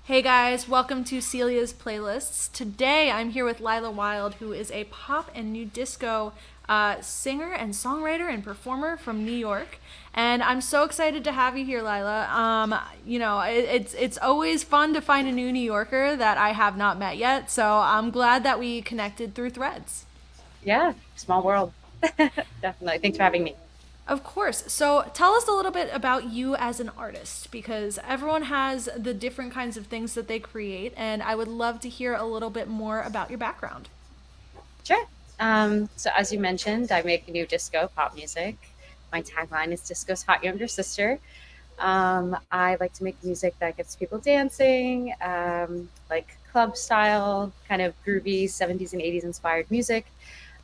Hey guys, welcome to Celia's Playlists. Today I'm here with Lila Wilde, who is a pop and new disco singer and songwriter and performer from New York. And I'm so excited to have you here, Lila. It's always fun to find a new New Yorker that I have not met yet. So I'm glad that we connected through Threads. Yeah, small world. Definitely. Thanks for having me. Of course. So tell us a little bit about you as an artist because everyone has the different kinds of things that they create, and I would love to hear a little bit more about your background. Sure. So as you mentioned, I make new disco pop music. My tagline is Disco's hot younger sister. I like to make music that gets people dancing, like club style, kind of groovy 70s and 80s inspired music.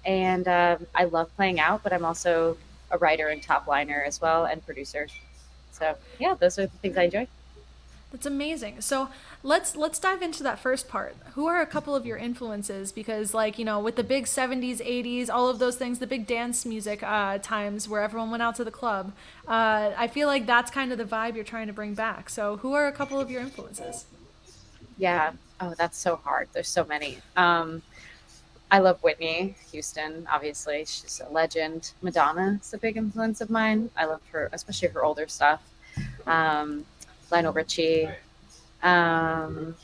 And I love playing out, but I'm also a writer and top liner as well and producer. So yeah, those are the things I enjoy. That's amazing. So let's dive into that first part. Who are a couple of your influences? Because with the big '70s, '80s, all of those things, the big dance music times where everyone went out to the club. I feel like that's kind of the vibe you're trying to bring back. So who are a couple of your influences? Yeah. Oh, that's so hard. There's so many. I love Whitney Houston, obviously. She's a legend. Madonna is a big influence of mine. I love her, especially her older stuff. Um, Lionel Richie. Um,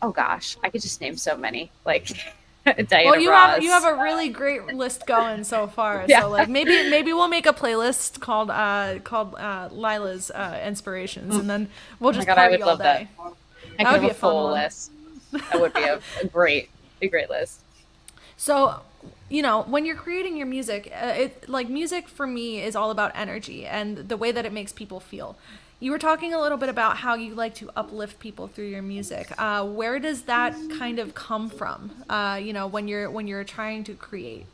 oh gosh, I could just name so many. Like Well, Diana you have Ross. a really great list going so far. Yeah. So like maybe we'll make a playlist called Lila's inspirations, Oh and then we'll my just god, I party would all love that. day. I That could would have be a a fun full one. list. That would be a great list. So, when you're creating your music, music for me is all about energy and the way that it makes people feel. You were talking a little bit about how you like to uplift people through your music. Where does that kind of come from? When you're trying to create.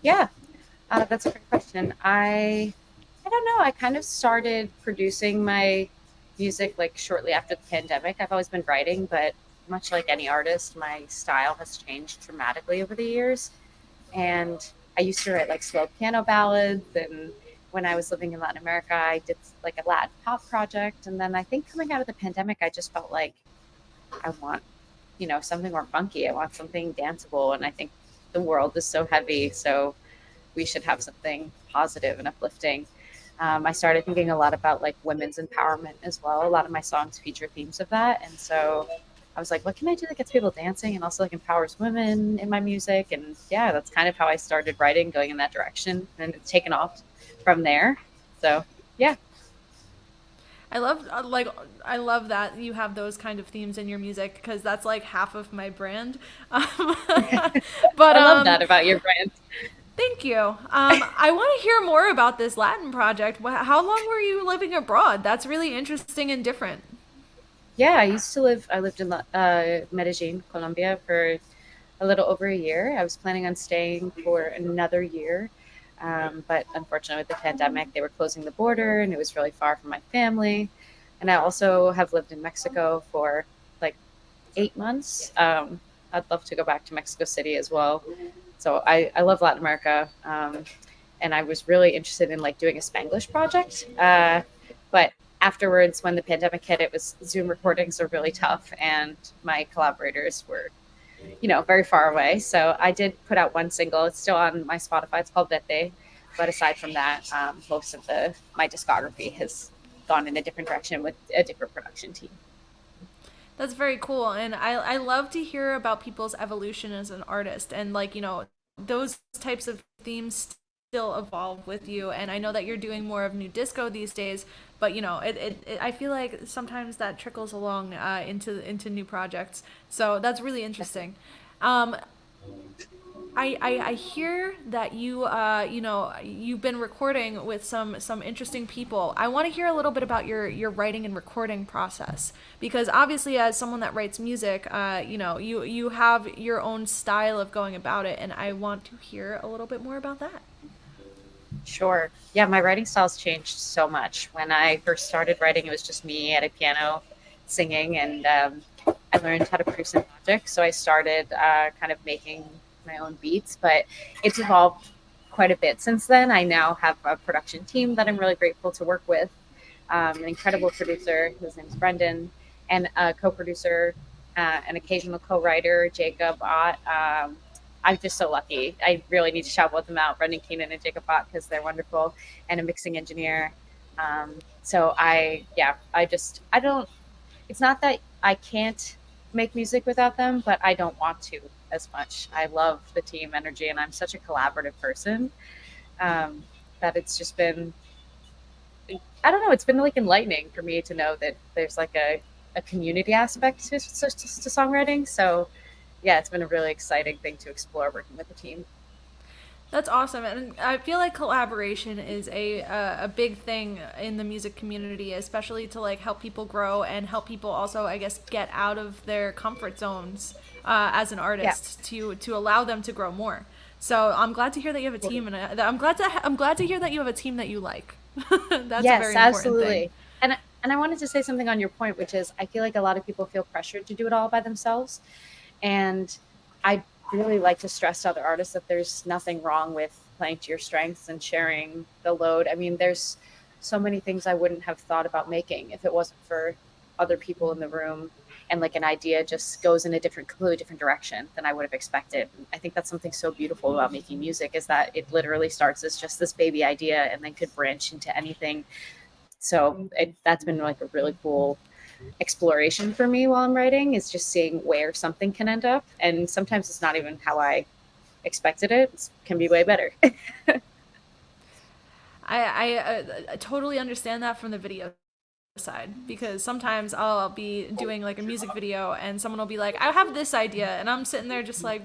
Yeah, that's a great question. I don't know. I kind of started producing my music like shortly after the pandemic. I've always been writing, but much like any artist, my style has changed dramatically over the years. And I used to write like slow piano ballads, and when I was living in Latin America, I did like a Latin pop project. And then I think coming out of the pandemic, I just felt like I want, something more funky. I want something danceable, and I think the world is so heavy, so we should have something positive and uplifting. I started thinking a lot about like women's empowerment as well. A lot of my songs feature themes of that, and so I was like, what can I do that gets people dancing and also like empowers women in my music? And yeah, that's kind of how I started writing, going in that direction, and it's taken off from there. So yeah. I love I love that you have those kind of themes in your music because that's like half of my brand. Um, but I love that about your brand. Thank you. I want to hear more about this Latin project. How long were you living abroad? That's really interesting and different. Yeah, I lived in Medellin, Colombia for a little over a year. I was planning on staying for another year. But unfortunately, with the pandemic, they were closing the border and it was really far from my family. And I also have lived in Mexico for like 8 months. I'd love to go back to Mexico City as well. So I love Latin America. And I was really interested in like doing a Spanglish project. But afterwards, when the pandemic hit, it was Zoom recordings are really tough. And my collaborators were very far away. So I did put out one single. It's still on my Spotify. It's called Vete. But aside from that, most of the my discography has gone in a different direction with a different production team. That's very cool. And I love to hear about people's evolution as an artist. And, those types of themes still evolve with you. And I know that you're doing more of new disco these days, but, I feel like sometimes that trickles along into new projects. So that's really interesting. Um, I hear that you've been recording with some interesting people. I want to hear a little bit about your writing and recording process because obviously as someone that writes music, you have your own style of going about it, and I want to hear a little bit more about that. Sure. Yeah, my writing style's changed so much. When I first started writing, it was just me at a piano singing, and I learned how to produce in Logic. So I started kind of making my own beats, but it's evolved quite a bit since then. I now have a production team that I'm really grateful to work with, an incredible producer. His name's Brendan. and a co-producer, an occasional co-writer, Jacob Ott. I'm just so lucky. I really need to shout both them out, Brendan Keenan and Jacob Ott, because they're wonderful, and a mixing engineer. So I don't. It's not that I can't make music without them, but I don't want to as much. I love the team energy, and I'm such a collaborative person, um, that it's just been, I don't know, it's been like enlightening for me to know that there's like a community aspect to songwriting. So yeah, it's been a really exciting thing to explore working with the team. That's awesome, and I feel like collaboration is a big thing in the music community, especially to like help people grow and help people also, I guess, get out of their comfort zones as an Yeah, artist to allow them to grow more. So I'm glad to hear that you have a team, and I'm glad to hear that you have a team that you like. That's a yes, very important thing. absolutely. And I wanted to say something on your point, which is I feel like a lot of people feel pressured to do it all by themselves. And I really like to stress to other artists that there's nothing wrong with playing to your strengths and sharing the load. I mean, there's so many things I wouldn't have thought about making if it wasn't for other people in the room, and like an idea just goes in a completely different direction than I would have expected. I think that's something so beautiful about making music, is that it literally starts as just this baby idea and then could branch into anything. So that's been like a really cool exploration for me while I'm writing, is just seeing where something can end up. And sometimes it's not even how I expected it. It can be way better. I totally understand that from the video side because sometimes I'll be doing like a music video and someone will be like, I have this idea, and I'm sitting there just like,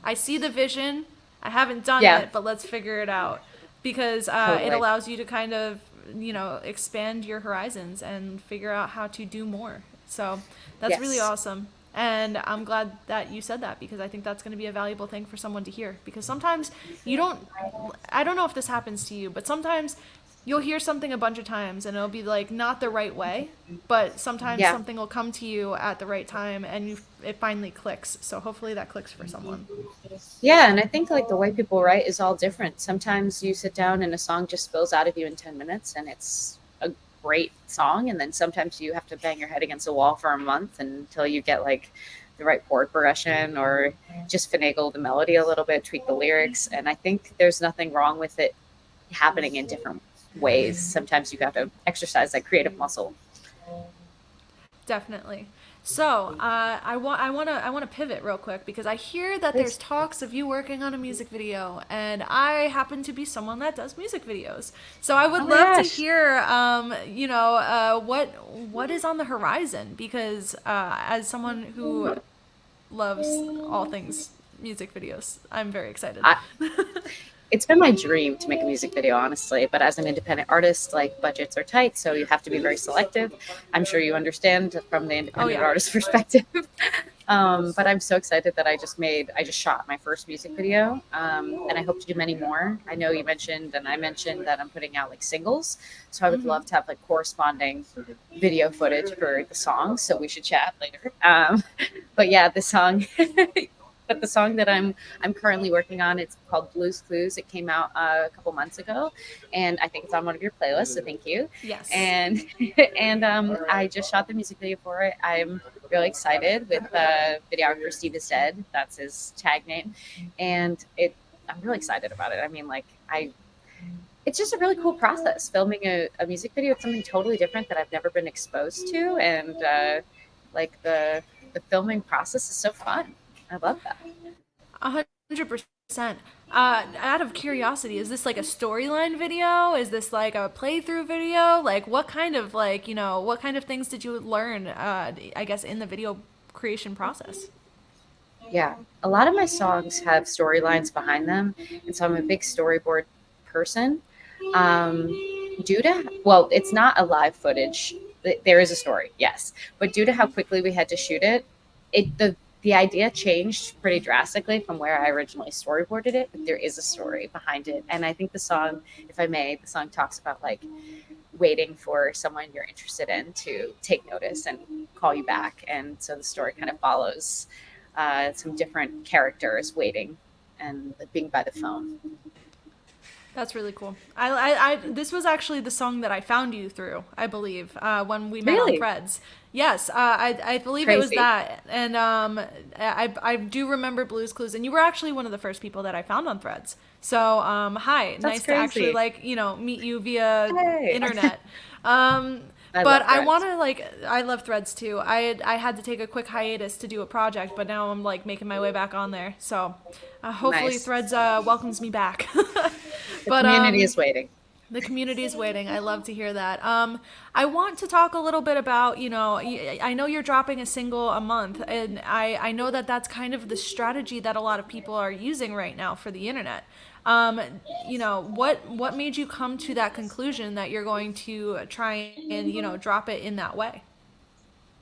I see the vision, I haven't done Yeah, it, but let's figure it out because it totally. allows you to kind of expand your horizons and figure out how to do more. So that's really Yes. awesome. And I'm glad that you said that because I think that's going to be a valuable thing for someone to hear. Because sometimes you don't, I don't know if this happens to you, but sometimes you'll hear something a bunch of times and it'll be like not the right way, but sometimes Yeah. something will come to you at the right time and it finally clicks. So hopefully that clicks for someone. Yeah, and I think like the way people write is all different. Sometimes you sit down and a song just spills out of you in 10 minutes and it's a great song, and then sometimes you have to bang your head against a wall for a month until you get like the right chord progression, or just finagle the melody a little bit, tweak the lyrics. And I think there's nothing wrong with it happening in different ways. Sometimes you have to exercise that creative muscle. Definitely. So I want to pivot real quick because I hear that there's Please. talks of you working on a music video, and I happen to be someone that does music videos. So I would Oh my love to gosh. hear, what is on the horizon because as someone who loves all things music videos, I'm very excited. I, it's been my dream to make a music video, honestly. But as an independent artist, like budgets are tight, so you have to be very selective. I'm sure you understand from the Oh independent yeah. artist perspective. But I'm so excited that I just shot my first music video, and I hope to do many more. I know you mentioned, and I mentioned that I'm putting out like singles, so I would Mhm. love to have like corresponding video footage for the songs. So we should chat later. But yeah, the song. But the song that I'm currently working on, it's called Blues Clues. It came out a couple months ago, and I think it's on one of your playlists. So thank you. Yes. And I just shot the music video for it. I'm really excited with videographer Steve is Dead. That's his tag name, and I'm really excited about it. I mean, like it's just a really cool process filming a music video. It's something totally different that I've never been exposed to, and like the filming process is so fun. I love that. 100%. Out of curiosity, is this like a storyline video? Is this like a playthrough video? Like, what kind of what kind of things did you learn? I guess in the video creation process. Yeah, a lot of my songs have storylines behind them, and so I'm a big storyboard person. Um, due to well, it's not a live footage. There is a story, yes, but due to how quickly we had to shoot it, the idea changed pretty drastically from where I originally storyboarded it. But there is a story behind it, and I think the song, if I may, the song talks about like waiting for someone you're interested in to take notice and call you back. And so the story kind of follows some different characters waiting and being by the phone. That's really cool. This was actually the song that I found you through, I believe, when we met on Really Threads. Yes, I believe it was crazy. that, and I do remember Blues Clues, and you were actually one of the first people that I found on Threads. So hi, That's nice to actually crazy. like meet you via Hey, internet. Um, I but love I want threads. to like I love Threads too. I had to take a quick hiatus to do a project, but now I'm like making my way back on there. So hopefully Nice. Threads welcomes me back. The But community is waiting. the community is waiting. I love to hear that. I want to talk a little bit about, I know you're dropping a single a month, and I know that that's kind of the strategy that a lot of people are using right now for the internet. Um, what made you come to that conclusion that you're going to try and, drop it in that way?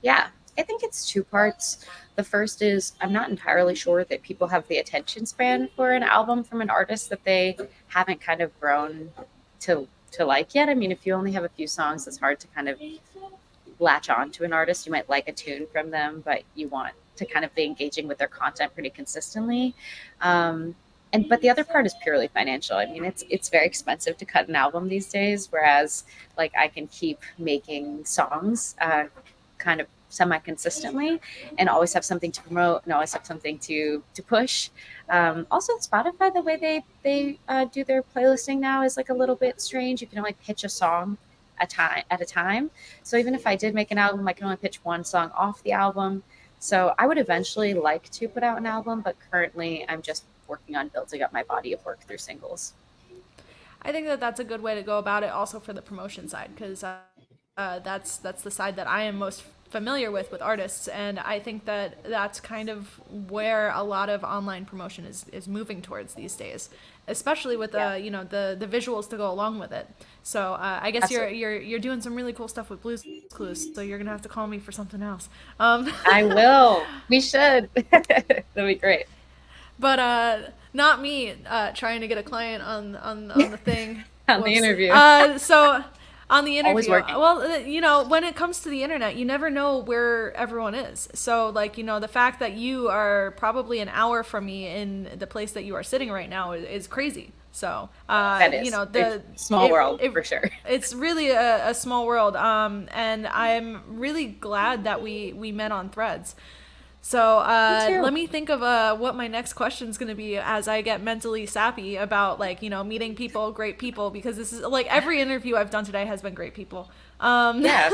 Yeah, I think it's two parts. The first is I'm not entirely sure that people have the attention span for an album from an artist that they haven't kind of grown to like yet. I mean, if you only have a few songs, it's hard to kind of latch on to an artist. You might like a tune from them, but you want to kind of be engaging with their content pretty consistently. Um, and but the other part is purely financial. I mean, it's very expensive to cut an album these days, whereas like I can keep making songs kind of semi consistently and always have something to promote and always have something to push. Also, Spotify, the way they do their playlisting now is like a little bit strange. You can only pitch a song at a time. So even if I did make an album, I can only pitch one song off the album. So I would eventually like to put out an album, but currently I'm just working on building up my body of work through singles. I think that that's a good way to go about it, also for the promotion side, because that's the side that I am most familiar with artists, and I think that that's kind of where a lot of online promotion is moving towards these days, especially with Yeah, the visuals to go along with it. So I guess absolutely. you're doing some really cool stuff with Blues Clues, so you're gonna have to call me for something else. I will. We should. That'd be great. But not me trying to get a client on the thing. On the Whoops. interview. So on the Always interview, working. well, when it comes to the internet, you never know where everyone is. So like the fact that you are probably an hour from me in the place that you are sitting right now is crazy. So That is. It's the small world it for sure. it's really a small world. And I'm really glad that we met on Threads. So Me too. let me think of what my next question is going to be as I get mentally sappy about like meeting people, great people, because this is like every interview I've done today has been great people. Yeah.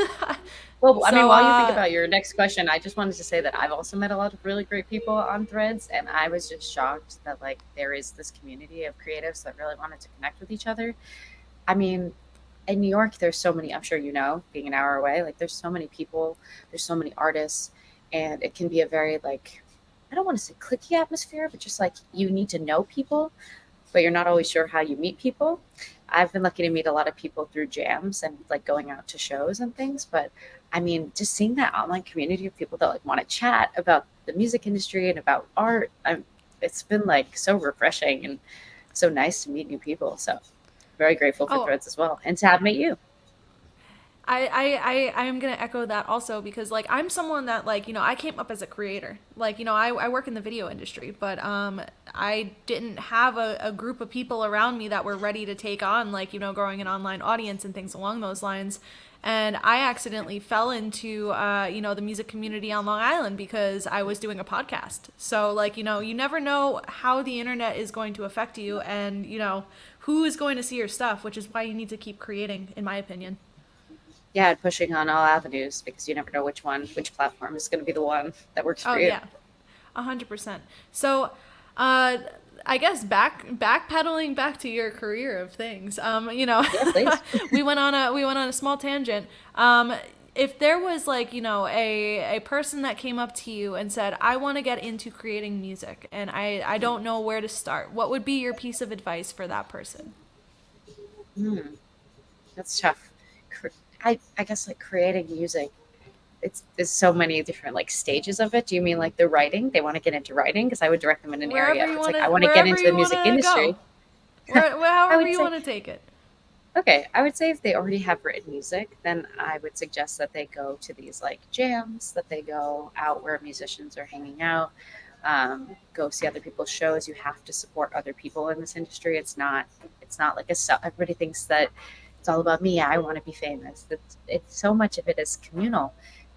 Well, I mean, so while you think about your next question, I just wanted to say that I've also met a lot of really great people on Threads, and I was just shocked that like there is this community of creatives that really wanted to connect with each other. I mean, in New York, there's so many, I'm sure you know, being an hour away, like there's so many people, there's so many artists, and it can be a very like, I don't want to say cliquey atmosphere, but just like you need to know people, but you're not always sure how you meet people. I've been lucky to meet a lot of people through jams and like going out to shows and things. But I mean, just seeing that online community of people that like want to chat about the music industry and about art, it's been like so refreshing and so nice to meet new people. So very grateful for oh, Threads as well, and to have met you. I am gonna echo that also because like I'm someone that like I came up as a creator, like I work in the video industry, but I didn't have a group of people around me that were ready to take on like growing an online audience and things along those lines. And I accidentally fell into the music community on Long Island because I was doing a podcast. So like you never know how the internet is going to affect you, and who is going to see your stuff, which is why you need to keep creating, in my opinion. Yeah, and pushing on all avenues because you never know which platform is going to be the one that works for Oh you. yeah, 100%. So, uh, I guess backpedaling back to your career of things. Yeah, please. We went on a small tangent. If there was like a person that came up to you and said, "I want to get into creating music and I don't know where to start," what would be your piece of advice for that person? Hmm, that's tough. I guess like creating music, it's there's so many different like stages of it. Do you mean like the writing? They want to get into writing because I would direct them in an area. If it's like I want to get Wherever into the you want music to go, industry, I however would you say want to take it. okay. I would say if they already have written music, then I would suggest that they go to these like jams, that they go out where musicians are hanging out, Go see other people's shows. You have to support other people in this industry. It's not like everybody thinks that it's all about me. I want to be famous. It's so much of it is communal.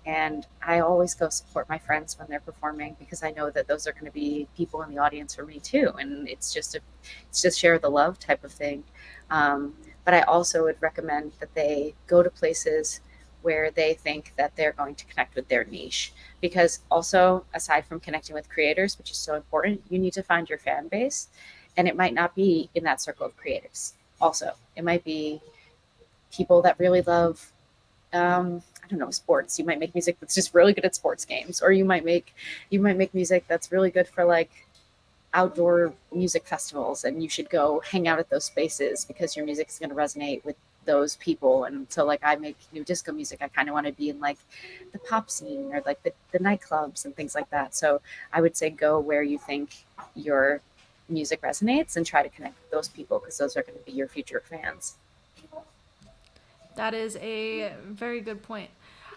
And I always go support my friends when they're performing because I know that those are going to be people in the audience for me too. And it's just share the love type of thing. But I also would recommend that they go to places where they think that they're going to connect with their niche. Because also, aside from connecting with creators, which is so important, you need to find your fan base. And it might not be in that circle of creatives. Also, it might be people that really love I don't know, sports. You might make music that's just really good at sports games, or you might make music that's really good for like outdoor music festivals, and you should go hang out at those spaces because your music is going to resonate with those people. And so, like, I make new disco music. I kind of want to be in like the pop scene or like the nightclubs and things like that. So I would say go where you think your music resonates and try to connect with those people because those are going to be your future fans. That is a very good point.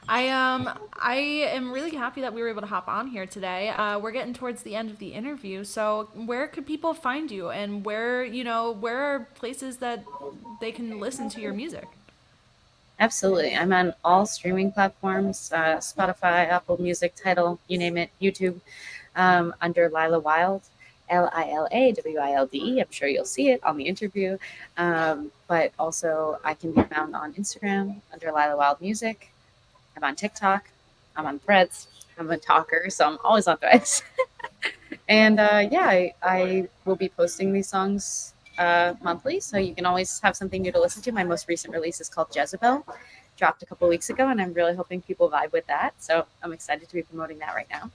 I am really happy that we were able to hop on here today. We're getting towards the end of the interview, so where could people find you, and where are places that they can listen to your music? Absolutely. I'm on all streaming platforms, Spotify, Apple Music, Tidal, you name it, YouTube, under Lila Wilde, LILAWILDE. I'm sure you'll see it on the interview. But also, I can be found on Instagram under Lila Wilde Music. I'm on TikTok. I'm on Threads. I'm a talker, so I'm always on Threads. And yeah, I will be posting these songs monthly, so you can always have something new to listen to. My most recent release is called Jezebel, dropped a couple weeks ago, and I'm really hoping people vibe with that. So I'm excited to be promoting that right now.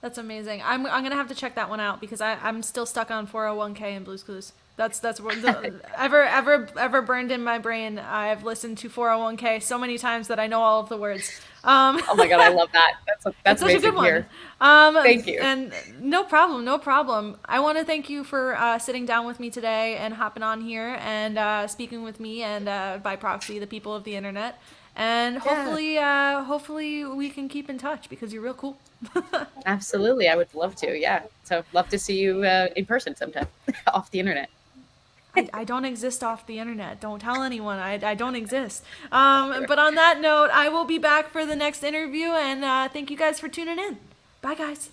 That's amazing. I'm gonna have to check that one out because I'm still stuck on 401k and Blue's Clues. That's what the ever burned in my brain. I've listened to 401k so many times that I know all of the words. Um, Oh my god, I love that. it's That's such a amazing good to one. hear. Thank you. And no problem, no problem. I want to thank you for sitting down with me today and hopping on here and speaking with me and by proxy the people of the internet. And Yeah, hopefully we can keep in touch because you're real cool. absolutely. I would love to. Yeah. So love to see you in person sometime off the internet. I don't exist off the internet. Don't tell anyone. I don't exist. But on that note, I will be back for the next interview, and thank you guys for tuning in. Bye, guys.